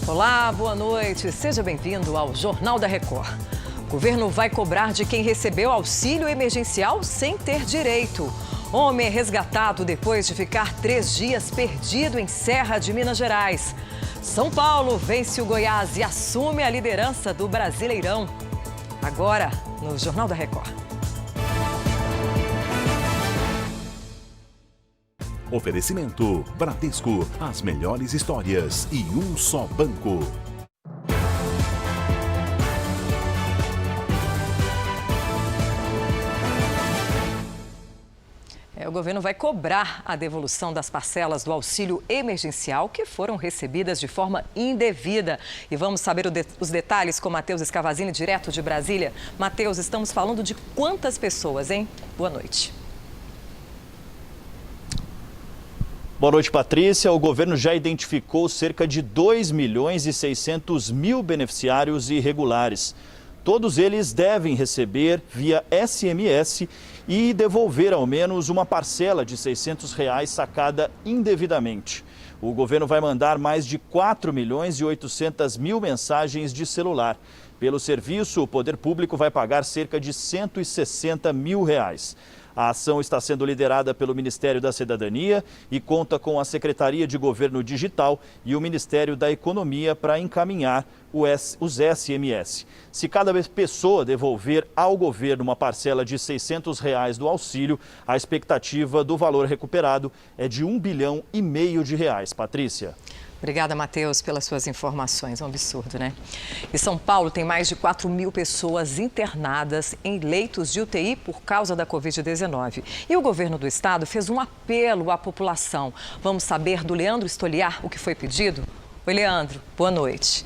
Olá, boa noite. Seja bem-vindo ao Jornal da Record. O governo vai cobrar de quem recebeu auxílio emergencial sem ter direito. Homem é resgatado depois de ficar 3 dias perdido em Serra de Minas Gerais. São Paulo vence o Goiás e assume a liderança do Brasileirão. Agora, no Jornal da Record. Oferecimento Bradesco, as melhores histórias e um só banco. O governo vai cobrar a devolução das parcelas do auxílio emergencial que foram recebidas de forma indevida. E vamos saber os detalhes com Matheus Escavazini, direto de Brasília. Matheus, estamos falando de quantas pessoas, hein? Boa noite. Boa noite, Patrícia. O governo já identificou cerca de 2.600.000 beneficiários irregulares. Todos eles devem receber via SMS e devolver ao menos uma parcela de R$ 600 sacada indevidamente. O governo vai mandar mais de 4.800.000 mensagens de celular. Pelo serviço, o poder público vai pagar cerca de R$ 160 mil. A ação está sendo liderada pelo Ministério da Cidadania e conta com a Secretaria de Governo Digital e o Ministério da Economia para encaminhar os SMS. Se cada pessoa devolver ao governo uma parcela de R$ 600 do auxílio, a expectativa do valor recuperado é de R$ 1,5 bilhão. Patrícia. Obrigada, Matheus, pelas suas informações. É um absurdo, né? E São Paulo tem mais de 4.000 pessoas internadas em leitos de UTI por causa da Covid-19. E o governo do estado fez um apelo à população. Vamos saber do Leandro Stoliar o que foi pedido? Oi, Leandro. Boa noite.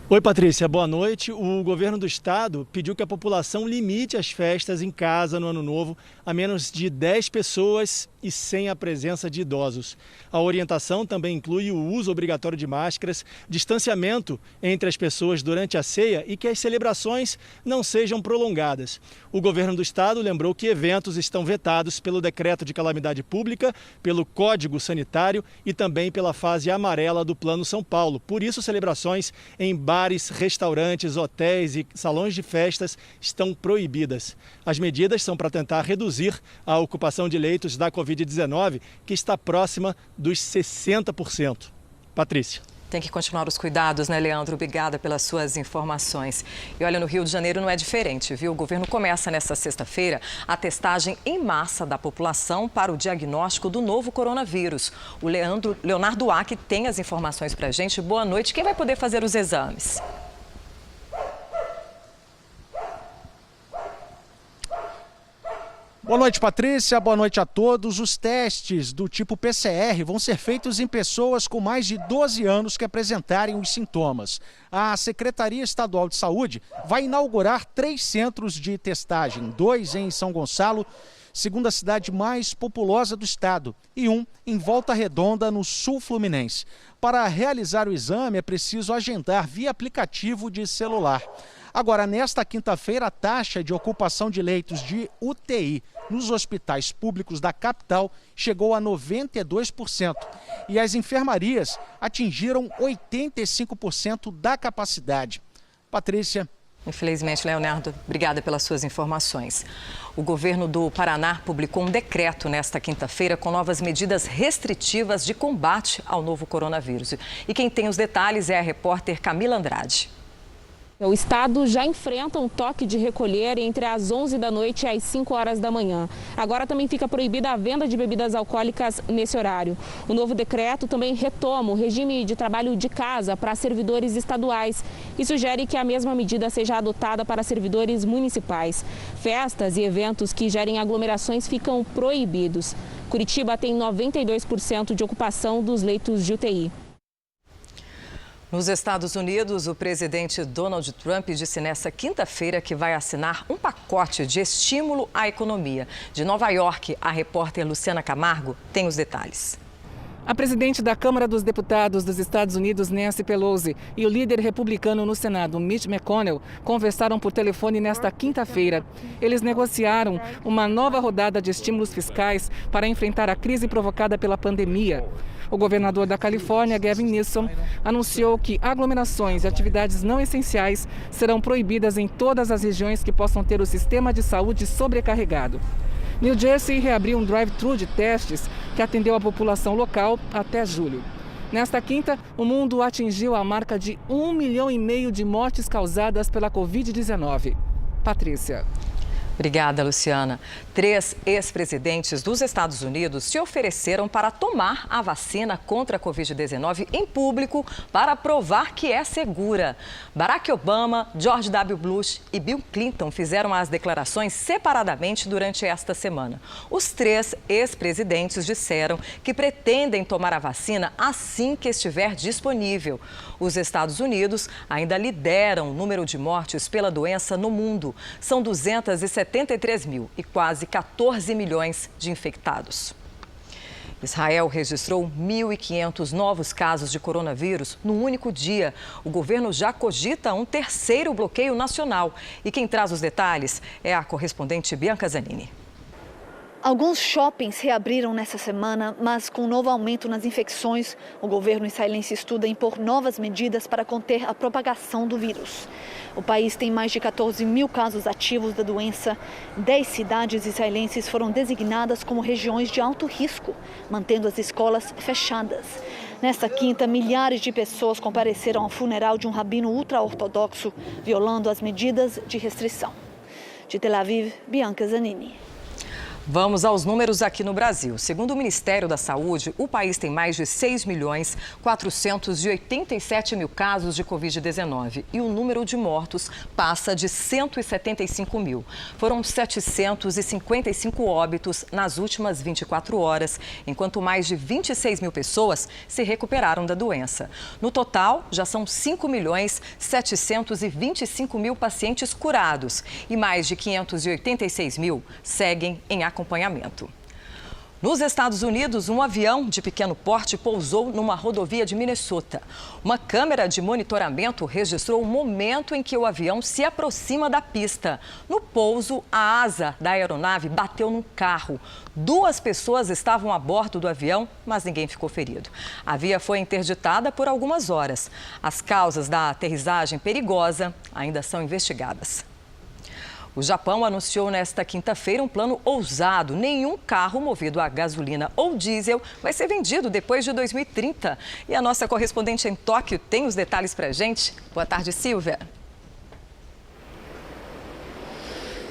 Oi, Patrícia, boa noite. O governo do estado pediu que a população limite as festas em casa no Ano Novo a menos de 10 pessoas e sem a presença de idosos. A orientação também inclui o uso obrigatório de máscaras, distanciamento entre as pessoas durante a ceia e que as celebrações não sejam prolongadas. O governo do estado lembrou que eventos estão vetados pelo decreto de calamidade pública, pelo Código Sanitário e também pela fase amarela do Plano São Paulo. Por isso, celebrações em bares, restaurantes, hotéis e salões de festas estão proibidas. As medidas são para tentar reduzir a ocupação de leitos da Covid-19, que está próxima dos 60%. Patrícia. Tem que continuar os cuidados, né, Leandro? Obrigada pelas suas informações. E olha, no Rio de Janeiro não é diferente, viu? O governo começa nesta sexta-feira a testagem em massa da população para o diagnóstico do novo coronavírus. O Leonardo Ack tem as informações para a gente. Boa noite. Quem vai poder fazer os exames? Boa noite, Patrícia. Boa noite a todos. Os testes do tipo PCR vão ser feitos em pessoas com mais de 12 anos que apresentarem os sintomas. A Secretaria Estadual de Saúde vai inaugurar 3 centros de testagem, 2 em São Gonçalo, segunda cidade mais populosa do estado, e 1 em Volta Redonda, no sul fluminense. Para realizar o exame é preciso agendar via aplicativo de celular. Agora, nesta quinta-feira, a taxa de ocupação de leitos de UTI nos hospitais públicos da capital chegou a 92% e as enfermarias atingiram 85% da capacidade. Patrícia. Infelizmente, Leonardo, obrigada pelas suas informações. O governo do Paraná publicou um decreto nesta quinta-feira com novas medidas restritivas de combate ao novo coronavírus. E quem tem os detalhes é a repórter Camila Andrade. O estado já enfrenta um toque de recolher entre as 11 da noite e as 5 horas da manhã. Agora também fica proibida a venda de bebidas alcoólicas nesse horário. O novo decreto também retoma o regime de trabalho de casa para servidores estaduais e sugere que a mesma medida seja adotada para servidores municipais. Festas e eventos que gerem aglomerações ficam proibidos. Curitiba tem 92% de ocupação dos leitos de UTI. Nos Estados Unidos, o presidente Donald Trump disse nesta quinta-feira que vai assinar um pacote de estímulo à economia. De Nova York, a repórter Luciana Camargo tem os detalhes. A presidente da Câmara dos Deputados dos Estados Unidos, Nancy Pelosi, e o líder republicano no Senado, Mitch McConnell, conversaram por telefone nesta quinta-feira. Eles negociaram uma nova rodada de estímulos fiscais para enfrentar a crise provocada pela pandemia. O governador da Califórnia, Gavin Newsom, anunciou que aglomerações e atividades não essenciais serão proibidas em todas as regiões que possam ter o sistema de saúde sobrecarregado. New Jersey reabriu um drive-thru de testes que atendeu a população local até julho. Nesta quinta, o mundo atingiu a marca de 1,5 milhão de mortes causadas pela Covid-19. Patrícia. Obrigada, Luciana. 3 ex-presidentes dos Estados Unidos se ofereceram para tomar a vacina contra a Covid-19 em público para provar que é segura. Barack Obama, George W. Bush e Bill Clinton fizeram as declarações separadamente durante esta semana. Os 3 ex-presidentes disseram que pretendem tomar a vacina assim que estiver disponível. Os Estados Unidos ainda lideram o número de mortes pela doença no mundo. São 273 mil e quase 14 milhões de infectados. Israel registrou 1.500 novos casos de coronavírus no único dia. O governo já cogita um terceiro bloqueio nacional. E quem traz os detalhes é a correspondente Bianca Zanini. Alguns shoppings reabriram nessa semana, mas com um novo aumento nas infecções, o governo israelense estuda impor novas medidas para conter a propagação do vírus. O país tem mais de 14 mil casos ativos da doença. 10 cidades israelenses foram designadas como regiões de alto risco, mantendo as escolas fechadas. Nesta quinta, milhares de pessoas compareceram ao funeral de um rabino ultra-ortodoxo, violando as medidas de restrição. De Tel Aviv, Bianca Zanini. Vamos aos números aqui no Brasil. Segundo o Ministério da Saúde, o país tem mais de 6.487.000 casos de Covid-19 e o número de mortos passa de 175 mil. Foram 755 óbitos nas últimas 24 horas, enquanto mais de 26 mil pessoas se recuperaram da doença. No total, já são 5.725.000 pacientes curados e mais de 586 mil seguem em acompanhamento. Nos Estados Unidos, um avião de pequeno porte pousou numa rodovia de Minnesota. Uma câmera de monitoramento registrou o momento em que o avião se aproxima da pista. No pouso, a asa da aeronave bateu num carro. 2 pessoas estavam a bordo do avião, mas ninguém ficou ferido. A via foi interditada por algumas horas. As causas da aterrissagem perigosa ainda são investigadas. O Japão anunciou nesta quinta-feira um plano ousado. Nenhum carro movido a gasolina ou diesel vai ser vendido depois de 2030. E a nossa correspondente em Tóquio tem os detalhes pra gente. Boa tarde, Silvia.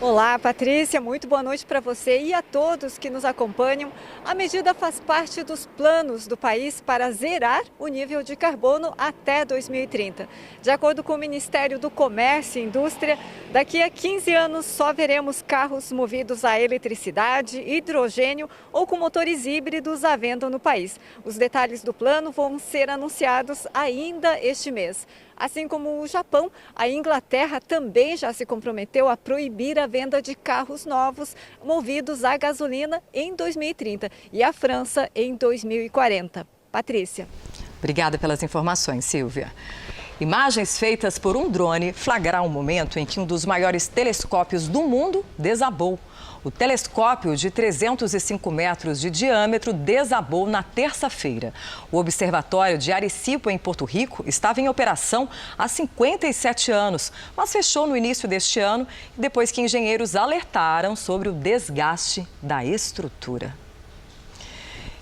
Olá, Patrícia, muito boa noite para você e a todos que nos acompanham. A medida faz parte dos planos do país para zerar o nível de carbono até 2030. De acordo com o Ministério do Comércio e Indústria, daqui a 15 anos só veremos carros movidos a eletricidade, hidrogênio ou com motores híbridos à venda no país. Os detalhes do plano vão ser anunciados ainda este mês. Assim como o Japão, a Inglaterra também já se comprometeu a proibir a venda de carros novos movidos a gasolina em 2030 e a França em 2040. Patrícia. Obrigada pelas informações, Silvia. Imagens feitas por um drone flagraram um momento em que um dos maiores telescópios do mundo desabou. O telescópio de 305 metros de diâmetro desabou na terça-feira. O Observatório de Arecibo, em Porto Rico, estava em operação há 57 anos, mas fechou no início deste ano, depois que engenheiros alertaram sobre o desgaste da estrutura.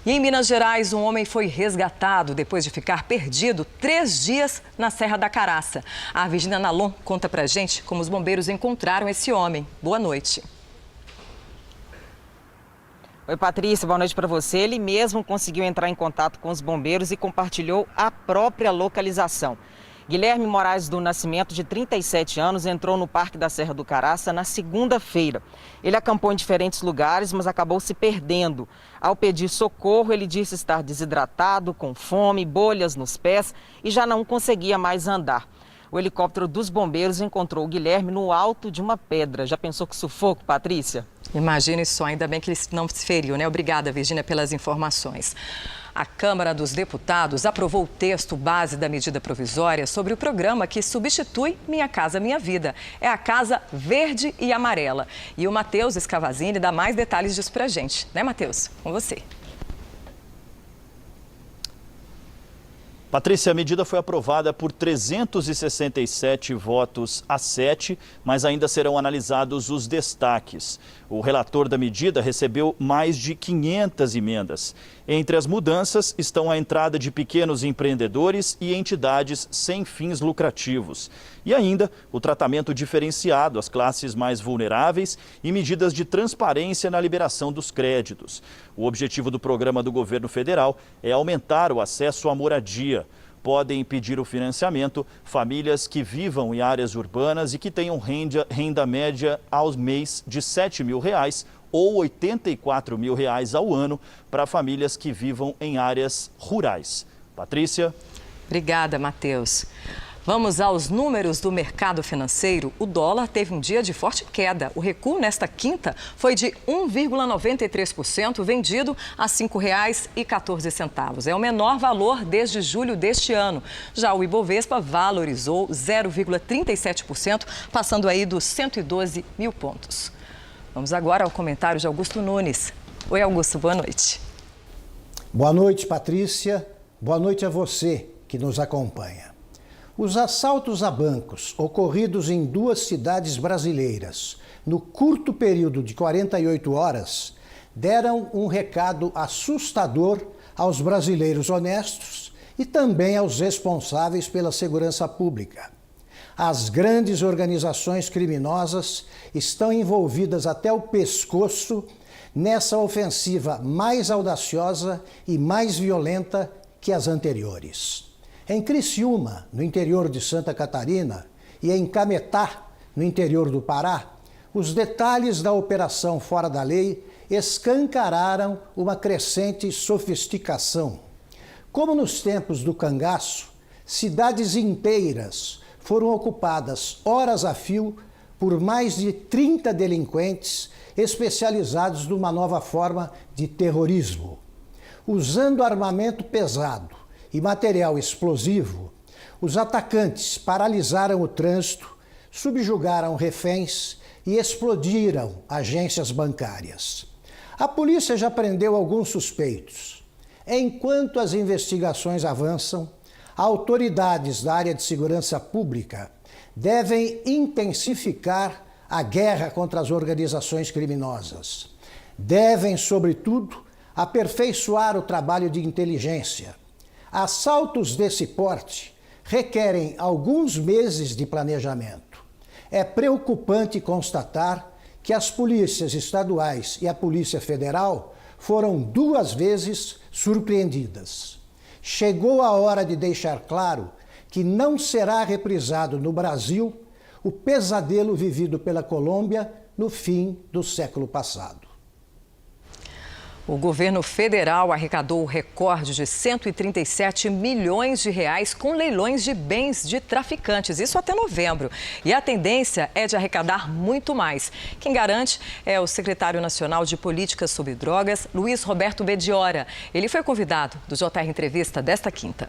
E em Minas Gerais, um homem foi resgatado depois de ficar perdido 3 dias na Serra da Caraça. A Virginia Nalon conta pra gente como os bombeiros encontraram esse homem. Boa noite. Oi, Patrícia, boa noite para você. Ele mesmo conseguiu entrar em contato com os bombeiros e compartilhou a própria localização. Guilherme Moraes do Nascimento, de 37 anos, entrou no Parque da Serra do Caraça na segunda-feira. Ele acampou em diferentes lugares, mas acabou se perdendo. Ao pedir socorro, ele disse estar desidratado, com fome, bolhas nos pés e já não conseguia mais andar. O helicóptero dos bombeiros encontrou o Guilherme no alto de uma pedra. Já pensou que sufoco, Patrícia? Imagine só, ainda bem que ele não se feriu, né? Obrigada, Virginia, pelas informações. A Câmara dos Deputados aprovou o texto base da medida provisória sobre o programa que substitui Minha Casa Minha Vida. É a Casa Verde e Amarela. E o Matheus Escavazini dá mais detalhes disso pra gente. Né, Matheus? Com você. Patrícia, a medida foi aprovada por 367 votos a 7, mas ainda serão analisados os destaques. O relator da medida recebeu mais de 500 emendas. Entre as mudanças estão a entrada de pequenos empreendedores e entidades sem fins lucrativos. E ainda o tratamento diferenciado às classes mais vulneráveis e medidas de transparência na liberação dos créditos. O objetivo do programa do governo federal é aumentar o acesso à moradia. Podem pedir o financiamento famílias que vivam em áreas urbanas e que tenham renda média ao mês de R$ 7.000 ou R$ 84.000 ao ano para famílias que vivam em áreas rurais. Patrícia. Obrigada, Matheus. Vamos aos números do mercado financeiro. O dólar teve um dia de forte queda. O recuo nesta quinta foi de 1,93%, vendido a R$ 5,14. É o menor valor desde julho deste ano. Já o Ibovespa valorizou 0,37%, passando aí dos 112 mil pontos. Vamos agora ao comentário de Augusto Nunes. Oi, Augusto, boa noite. Boa noite, Patrícia. Boa noite a você que nos acompanha. Os assaltos a bancos ocorridos em 2 cidades brasileiras no curto período de 48 horas deram um recado assustador aos brasileiros honestos e também aos responsáveis pela segurança pública. As grandes organizações criminosas estão envolvidas até o pescoço nessa ofensiva mais audaciosa e mais violenta que as anteriores. Em Criciúma, no interior de Santa Catarina, e em Cametá, no interior do Pará, os detalhes da Operação Fora da Lei escancararam uma crescente sofisticação. Como nos tempos do cangaço, cidades inteiras foram ocupadas horas a fio por mais de 30 delinquentes especializados numa nova forma de terrorismo. Usando armamento pesado e material explosivo, os atacantes paralisaram o trânsito, subjugaram reféns e explodiram agências bancárias. A polícia já prendeu alguns suspeitos. Enquanto as investigações avançam, autoridades da área de segurança pública devem intensificar a guerra contra as organizações criminosas. Devem, sobretudo, aperfeiçoar o trabalho de inteligência. Assaltos desse porte requerem alguns meses de planejamento. É preocupante constatar que as polícias estaduais e a Polícia Federal foram 2 vezes surpreendidas. Chegou a hora de deixar claro que não será reprisado no Brasil o pesadelo vivido pela Colômbia no fim do século passado. O governo federal arrecadou o recorde de 137 milhões de reais com leilões de bens de traficantes, isso até novembro. E a tendência é de arrecadar muito mais. Quem garante é o secretário nacional de Políticas sobre Drogas, Luiz Roberto Bediora. Ele foi convidado do JR Entrevista desta quinta.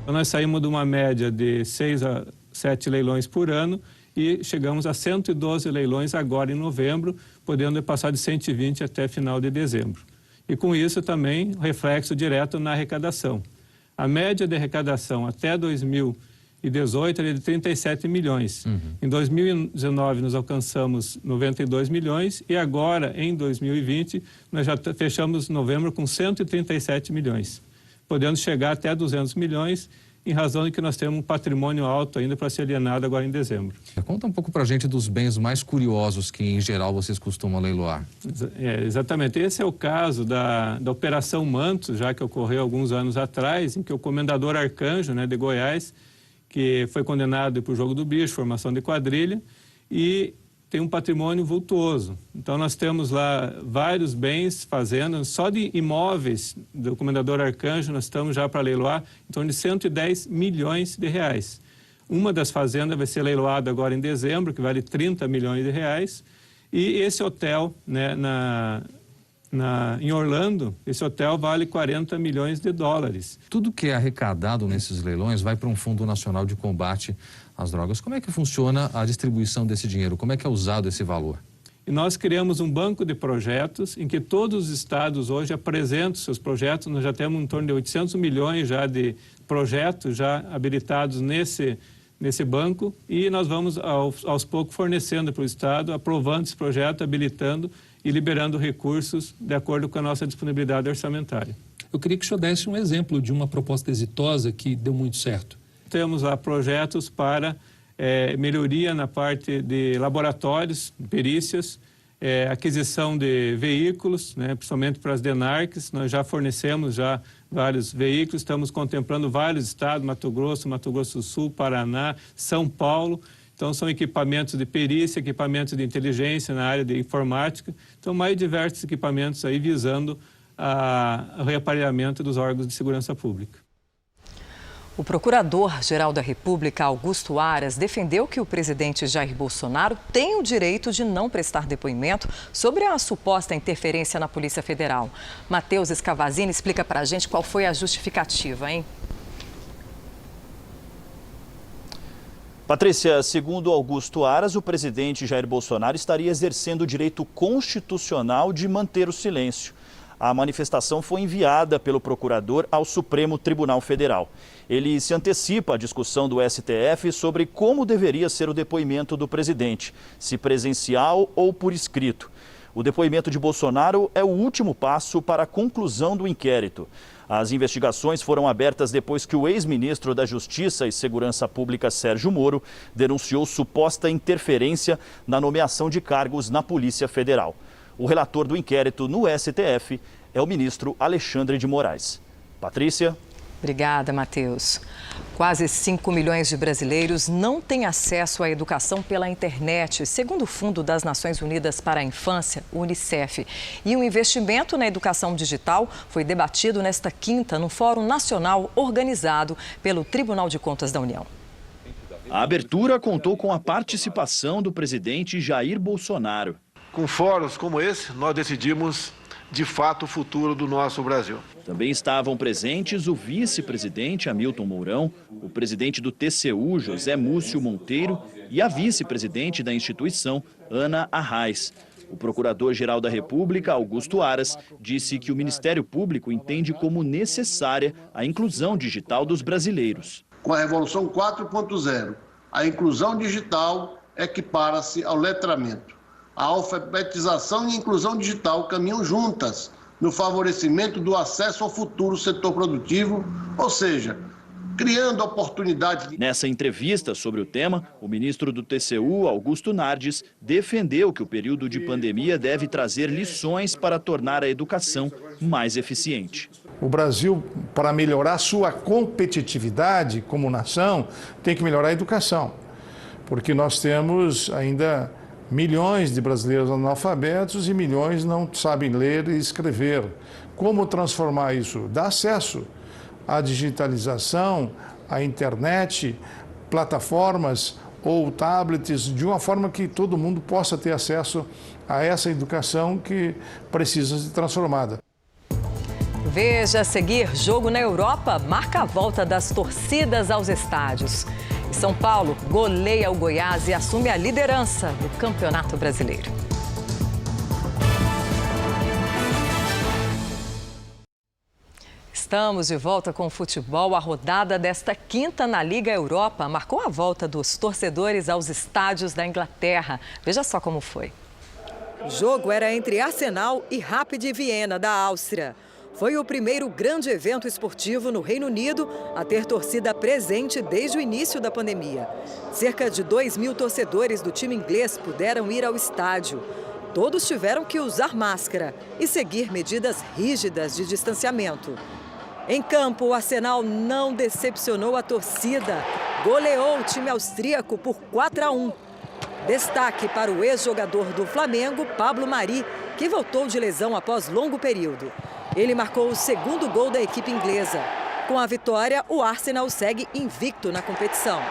Nós saímos de uma média de 6 a 7 leilões por ano e chegamos a 112 leilões agora em novembro, podendo passar de 120 até final de dezembro. E com isso também reflexo direto na arrecadação. A média de arrecadação até 2018 era de 37 milhões. Em 2019 nós alcançamos 92 milhões e agora em 2020 nós já fechamos novembro com 137 milhões, podendo chegar até 200 milhões, em razão de que nós temos um patrimônio alto ainda para ser alienado agora em dezembro. Conta um pouco para a gente dos bens mais curiosos que, em geral, vocês costumam leiloar. Exatamente. Esse é o caso da Operação Mantos, já que ocorreu alguns anos atrás, em que o comendador Arcanjo, de Goiás, que foi condenado por jogo do bicho, formação de quadrilha, e tem um patrimônio vultuoso. Então, nós temos lá vários bens, fazendas, só de imóveis do comendador Arcanjo, nós estamos já para leiloar em torno de 110 milhões de reais. Uma das fazendas vai ser leiloada agora em dezembro, que vale 30 milhões de reais. E esse hotel, em Orlando, esse hotel vale 40 milhões de dólares. Tudo que é arrecadado nesses leilões vai para um Fundo Nacional de Combate às Drogas. Como é que funciona a distribuição desse dinheiro? Como é que é usado esse valor? E nós criamos um banco de projetos em que todos os estados hoje apresentam seus projetos. Nós já temos em torno de 800 milhões já de projetos já habilitados nesse banco e nós vamos aos poucos fornecendo para o estado, aprovando esse projeto, habilitando e liberando recursos de acordo com a nossa disponibilidade orçamentária. Eu queria que o senhor desse um exemplo de uma proposta exitosa que deu muito certo. Temos lá projetos para melhoria na parte de laboratórios, perícias, aquisição de veículos, né, principalmente para as DENARCs. Nós já fornecemos vários veículos, estamos contemplando vários estados, Mato Grosso do Sul, Paraná, São Paulo. Então, são equipamentos de perícia, equipamentos de inteligência na área de informática. Então, mais diversos equipamentos aí visando o reaparelhamento dos órgãos de segurança pública. O Procurador-Geral da República, Augusto Aras, defendeu que o presidente Jair Bolsonaro tem o direito de não prestar depoimento sobre a suposta interferência na Polícia Federal. Matheus Escavazini explica para a gente qual foi a justificativa, hein? Patrícia, segundo Augusto Aras, o presidente Jair Bolsonaro estaria exercendo o direito constitucional de manter o silêncio. A manifestação foi enviada pelo procurador ao Supremo Tribunal Federal. Ele se antecipa à discussão do STF sobre como deveria ser o depoimento do presidente, se presencial ou por escrito. O depoimento de Bolsonaro é o último passo para a conclusão do inquérito. As investigações foram abertas depois que o ex-ministro da Justiça e Segurança Pública, Sérgio Moro, denunciou suposta interferência na nomeação de cargos na Polícia Federal. O relator do inquérito no STF é o ministro Alexandre de Moraes. Patrícia. Obrigada, Matheus. Quase 5 milhões de brasileiros não têm acesso à educação pela internet, segundo o Fundo das Nações Unidas para a Infância, o Unicef. E o investimento na educação digital foi debatido nesta quinta no Fórum Nacional organizado pelo Tribunal de Contas da União. A abertura contou com a participação do presidente Jair Bolsonaro. Com fóruns como esse, nós decidimos, de fato, o futuro do nosso Brasil. Também estavam presentes o vice-presidente Hamilton Mourão, o presidente do TCU, José Múcio Monteiro, e a vice-presidente da instituição, Ana Arraes. O procurador-geral da República, Augusto Aras, disse que o Ministério Público entende como necessária a inclusão digital dos brasileiros. Com a Revolução 4.0, a inclusão digital equipara-se ao letramento. A alfabetização e a inclusão digital caminham juntas no favorecimento do acesso ao futuro setor produtivo, ou seja, criando oportunidades. Nessa entrevista sobre o tema, o ministro do TCU, Augusto Nardes, defendeu que o período de pandemia deve trazer lições para tornar a educação mais eficiente. O Brasil, para melhorar sua competitividade como nação, tem que melhorar a educação, porque nós temos ainda milhões de brasileiros analfabetos e milhões não sabem ler e escrever. Como transformar isso? Dar acesso à digitalização, à internet, plataformas ou tablets, de uma forma que todo mundo possa ter acesso a essa educação que precisa ser transformada. Veja a seguir, jogo na Europa marca a volta das torcidas aos estádios. São Paulo goleia o Goiás e assume a liderança do Campeonato Brasileiro. Estamos de volta com o futebol. A rodada desta quinta na Liga Europa marcou a volta dos torcedores aos estádios da Inglaterra. Veja só como foi. O jogo era entre Arsenal e Rapid Viena, da Áustria. Foi o primeiro grande evento esportivo no Reino Unido a ter torcida presente desde o início da pandemia. Cerca de 2.000 torcedores do time inglês puderam ir ao estádio. Todos tiveram que usar máscara e seguir medidas rígidas de distanciamento. Em campo, o Arsenal não decepcionou a torcida. Goleou o time austríaco por 4-1. Destaque para o ex-jogador do Flamengo, Pablo Mari, que voltou de lesão após longo período. Ele marcou o segundo gol da equipe inglesa. Com a vitória, o Arsenal segue invicto na competição.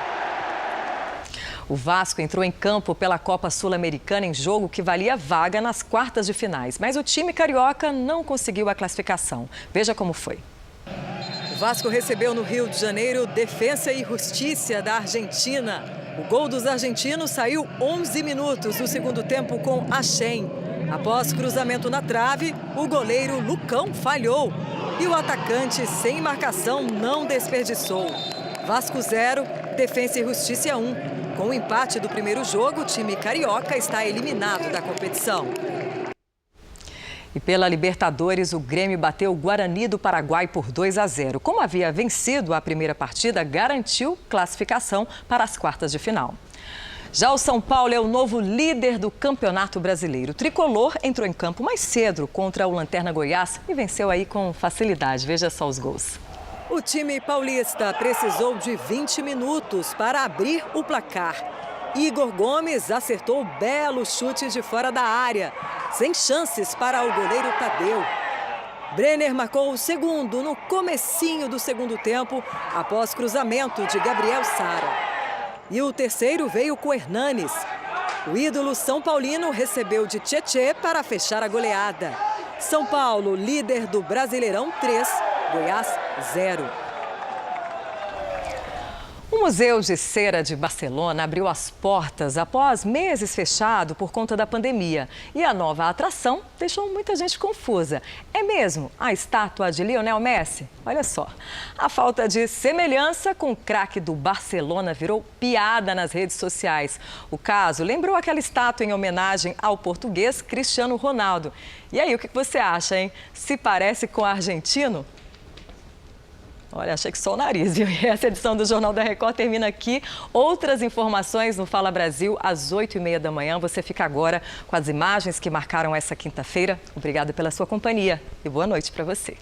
O Vasco entrou em campo pela Copa Sul-Americana em jogo que valia vaga nas quartas de finais. Mas o time carioca não conseguiu a classificação. Veja como foi. O Vasco recebeu no Rio de Janeiro Defensa e Justiça da Argentina. O gol dos argentinos saiu 11 minutos do segundo tempo com Achen. Após cruzamento na trave, o goleiro Lucão falhou e o atacante, sem marcação, não desperdiçou. Vasco 0, Defensa e Justiça 1. Com o empate do primeiro jogo, o time carioca está eliminado da competição. E pela Libertadores, o Grêmio bateu o Guarani do Paraguai por 2-0. Como havia vencido a primeira partida, garantiu classificação para as quartas de final. Já o São Paulo é o novo líder do Campeonato Brasileiro. O tricolor entrou em campo mais cedo contra o Lanterna Goiás e venceu aí com facilidade. Veja só os gols. O time paulista precisou de 20 minutos para abrir o placar. Igor Gomes acertou o belo chute de fora da área, sem chances para o goleiro Tadeu. Brenner marcou o segundo no comecinho do segundo tempo, após cruzamento de Gabriel Sara. E o terceiro veio com Hernanes. O ídolo São Paulino recebeu de Tietê para fechar a goleada. São Paulo, líder do Brasileirão 3, Goiás 0. O Museu de Cera de Barcelona abriu as portas após meses fechado por conta da pandemia. E a nova atração deixou muita gente confusa. É mesmo a estátua de Lionel Messi? Olha só, a falta de semelhança com o craque do Barcelona virou piada nas redes sociais. O caso lembrou aquela estátua em homenagem ao português Cristiano Ronaldo. E aí, o que você acha, hein? Se parece com o argentino? Olha, achei que só o nariz. E essa edição do Jornal da Record termina aqui. Outras informações no Fala Brasil, às 8h30 da manhã. Você fica agora com as imagens que marcaram essa quinta-feira. Obrigada pela sua companhia e boa noite para você.